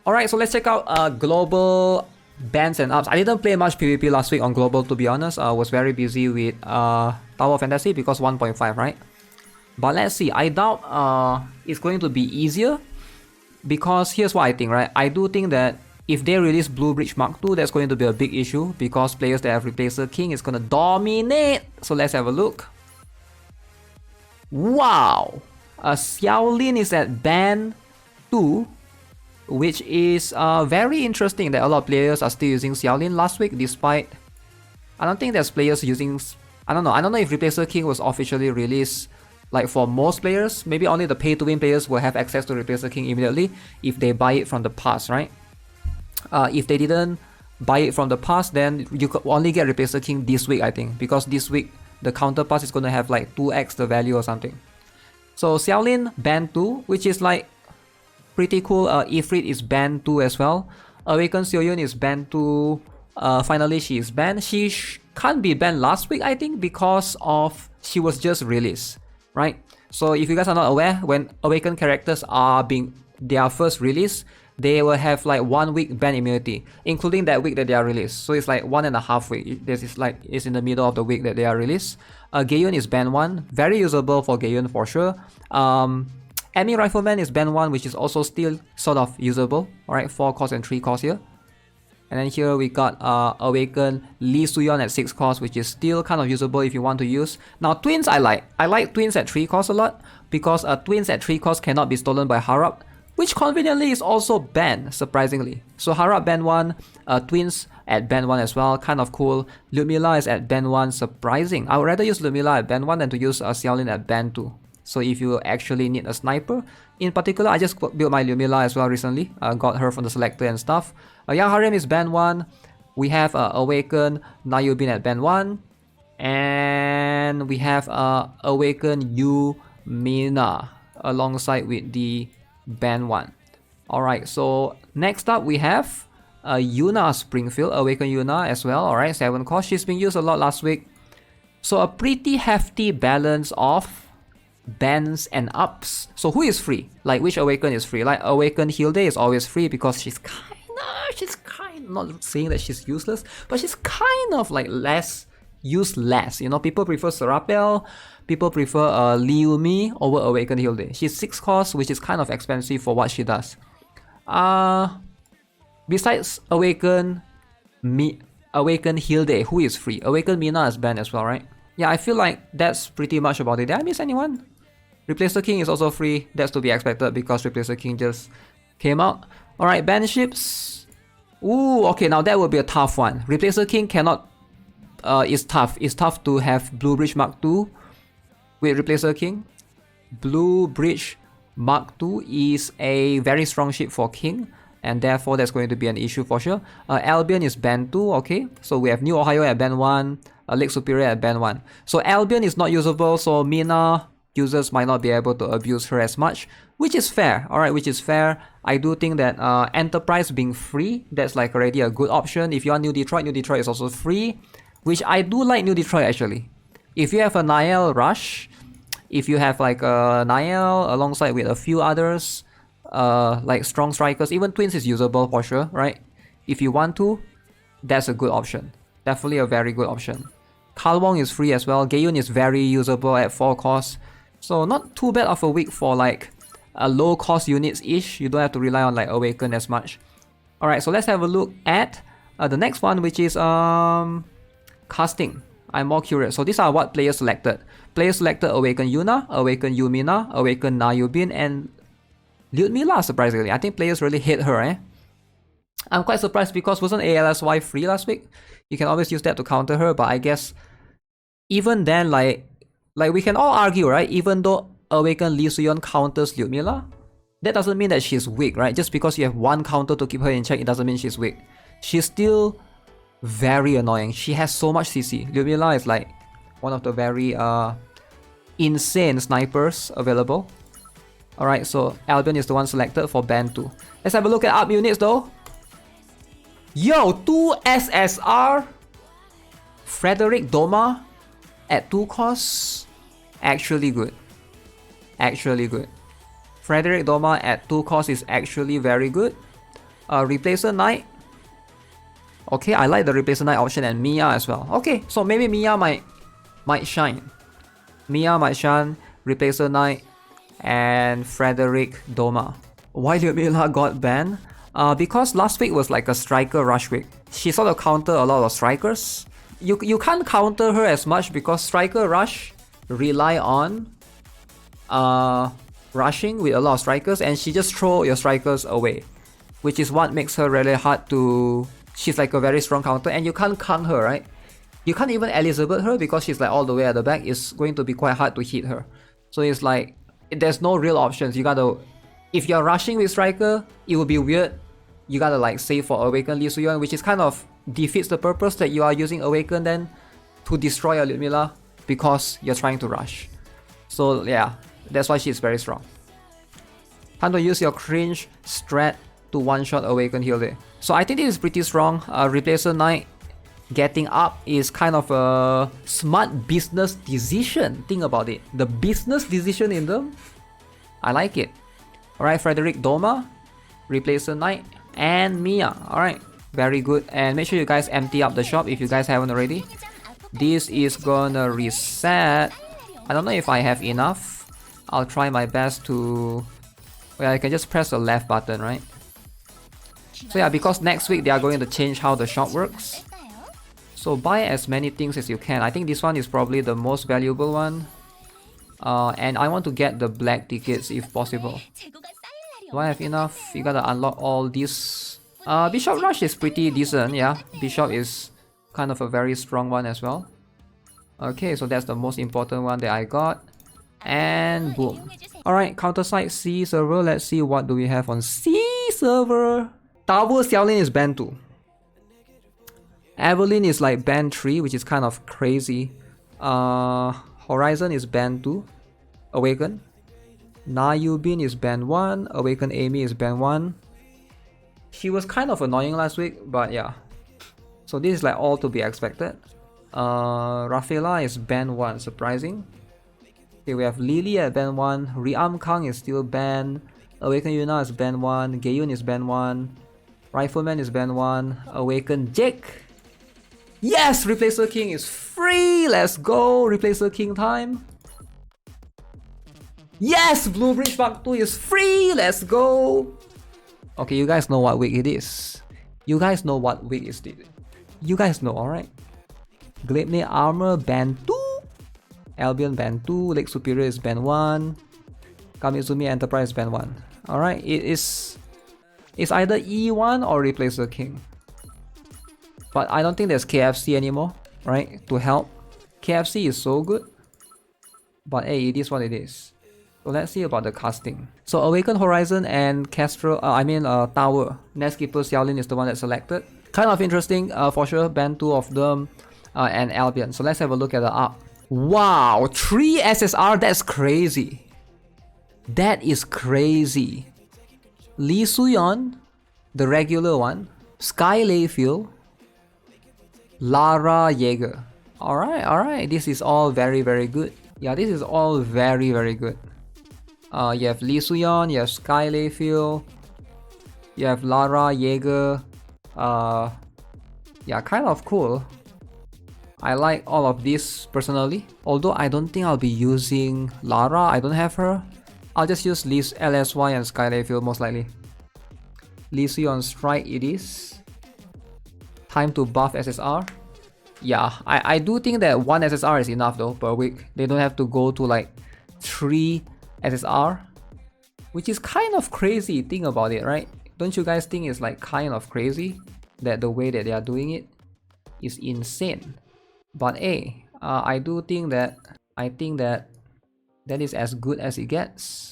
Alright, so let's check out global bans and ups. I didn't play much PvP last week on global, to be honest. I was very busy with Tower of Fantasy because 1.5, right? But let's see. I doubt it's going to be easier because here's what I think, right? I do think that if they release Blue Bridge Mark II, that's going to be a big issue because players that have Replacer King is going to dominate. So let's have a look. Wow! Xiaolin is at ban 2, which is very interesting that a lot of players are still using Xiaolin last week despite... I don't think there's players using... I don't know if Replacer King was officially released like for most players. Maybe only the pay-to-win players will have access to Replacer King immediately if they buy it from the past, right? If they didn't buy it from the past, then you could only get Replacer King this week, I think, because this week the counter pass is going to have like 2x the value or something. So Xiaolin ban 2, which is like pretty cool. Ifrit is ban 2 as well. Awakened Xiaoyun is ban 2. Finally she is banned. She can't be banned last week, I think, because of she was just released, right? So if you guys are not aware, when Awakened characters are being their first release, they will have like 1 week ban immunity, including that week that they are released. So it's like 1.5 week. This is like it's in the middle of the week that they are released. Gaeyun is ban 1, very usable for Gaeyun for sure. Enemy Rifleman is ban 1, which is also still sort of usable. Alright, 4 cost and 3 cost here. And then here we got Awakened Li Suyon at 6 cost, which is still kind of usable if you want to use. Now twins I like. I like twins at 3 cost a lot because twins at 3 cost cannot be stolen by Harap, which conveniently is also banned, surprisingly. So Harap ban 1, twins at ban 1 as well, kind of cool. Ludmilla is at ban 1, surprising. I would rather use Ludmilla at ban 1 than to use Xiaolin at ban 2. So if you actually need a sniper, in particular, I just built my Ludmilla as well recently. Got her from the selector and stuff. Yang Harem is ban 1. We have Awaken Nayubin at ban 1. And we have Awaken Yu Mina alongside with the ban 1. Alright, so next up we have Yuna Springfield, Awaken Yuna as well. Alright, 7 cost. She's been used a lot last week. So a pretty hefty balance of bans and ups. So who is free? Like which Awaken is free? Like Awaken Hilde is always free because she's kind of, not saying that she's useless, but she's kind of like less useless. You know, people prefer Serapel, people prefer Liumi over Awaken Hilde. She's 6 cost, which is kind of expensive for what she does. Besides Awaken Hilde, who is free? Awaken Mina is banned as well, right? Yeah, I feel like that's pretty much about it. Did I miss anyone? Replacer King is also free. That's to be expected because Replacer King just came out. Alright, ban ships. Ooh, okay, now that would be a tough one. Replacer King cannot... is tough. It's tough to have Blue Bridge Mark II with Replacer King. Blue Bridge Mark II is a very strong ship for King, and therefore that's going to be an issue for sure. Albion is ban 2, okay. So we have New Ohio at ban 1, Lake Superior at ban 1. So Albion is not usable, so Mina users might not be able to abuse her as much, which is fair. Alright, which is fair. I do think that Enterprise being free, that's like already a good option. If you want New Detroit is also free, which I do like New Detroit actually. If you have a Niall Rush, if you have like a Niall alongside with a few others, like strong strikers, even twins is usable for sure, right? If you want to, that's a good option. Definitely a very good option. Kalwong is free as well. Gaeyun is very usable at 4 cost. So not too bad of a week for like a low cost units-ish. You don't have to rely on like Awaken as much. Alright, so let's have a look at the next one, which is casting. I'm more curious. So these are what players selected. Players selected Awaken Yuna, Awaken Yumina, Awaken Nayubin, and Ludmilla, surprisingly. I think players really hate her, eh? I'm quite surprised because wasn't ALSY free last week? You can always use that to counter her, but I guess even then, like we can all argue, right? Even though Awaken Li Suyon counters Ludmilla, that doesn't mean that she's weak, right? Just because you have one counter to keep her in check, it doesn't mean she's weak. She's still very annoying. She has so much CC. Ludmilla is like one of the very insane snipers available. Alright, so Albion is the one selected for ban 2. Let's have a look at up units though. Yo, 2 SSR Frederick Doma at 2 costs. Actually good. Actually good. Frederick Doma at 2 costs is actually very good. Replacer Knight. Okay, I like the Replacer Knight option and Mia as well. Okay, so maybe Mia might shine. Mia might shine, Replacer Knight, and Frederick Doma. Why Lyudmila got banned? Because last week was like a striker rush week. She sort of counter a lot of strikers. You can't counter her as much because striker rush rely on rushing with a lot of strikers, and she just throw your strikers away, which is what makes her really hard to... She's like a very strong counter, and you can't count her, right? You can't even Elizabeth her because she's like all the way at the back. It's going to be quite hard to hit her. So it's like, there's no real options. You gotta... If you're rushing with striker, it will be weird. You gotta like save for Awaken Lee Soo-yeon, which is kind of defeats the purpose that you are using Awaken then to destroy a Lyudmila because you're trying to rush. So yeah, that's why she's very strong. Time to use your cringe strat to one-shot Awaken Hilde. So I think this is pretty strong. Replacer Knight getting up is kind of a smart business decision. Think about it. The business decision in them, I like it. Alright, Frederick Doma, Replacer Knight, and Mia. Alright, very good. And make sure you guys empty up the shop if you guys haven't already. This is gonna reset. I don't know if I have enough. I'll try my best to... Well, I can just press the left button, right? So yeah, because next week they are going to change how the shop works. So buy as many things as you can. I think this one is probably the most valuable one. And I want to get the black tickets if possible. Do I have enough? You gotta unlock all these. Bishop Rush is pretty decent, yeah. Bishop is kind of a very strong one as well. Okay, so that's the most important one that I got. And boom. Alright, CounterSide C server. Let's see what do we have on C server. Tower Xiaolin is banned 2. Evelyn is like banned 3, which is kind of crazy. Horizon is banned 2. Awaken. Na Yubin is banned 1. Awaken Amy is banned 1. She was kind of annoying last week, but yeah. So this is like all to be expected. Rafaela is banned 1, surprising. Okay, we have Lily at banned 1. Riam Kang is still banned. Awaken Yuna is banned 1. Gayun is banned 1. Rifleman is banned 1. Awaken Jake. Yes! Replacer King is free! Let's go! Replacer King time. Yes! Blue Bridge Mark 2 is free! Let's go! Okay, you guys know what week it is. You guys know what week is it. You guys know, alright? Gleipnir Armor banned 2. Albion banned 2. Lake Superior is banned 1. Kamizumi Enterprise banned 1. Alright, it's either E1 or Replacer King. But I don't think there's KFC anymore, right? To help. KFC is so good. But hey, it is what it is. So let's see about the casting. So Awaken Horizon and Kestrel, Tower. Nestkeeper Xiaolin is the one that's selected. Kind of interesting, for sure. Ban 2 of them and Albion. So let's have a look at the Up. Wow, 3 SSR, that's crazy. That is crazy. Lee Soo-yeon, the regular one. Sky Layfield. Lara Yeager. Alright, this is all very, very good. Yeah, this is all very, very good. You have Lee Soo-yeon, you have Sky Layfield, you have Lara Yeager. Yeah, kind of cool. I like all of this personally. Although I don't think I'll be using Lara, I don't have her. I'll just use LSY and Sky Layfield most likely. Lee Soo-yeon Strike it is. Time to buff SSR. Yeah, I do think that 1 SSR is enough though per week. They don't have to go to like 3 SSR. Which is kind of crazy, think about it, right? Don't you guys think it's like kind of crazy? That the way that they are doing it is insane. But hey, I think that is as good as it gets.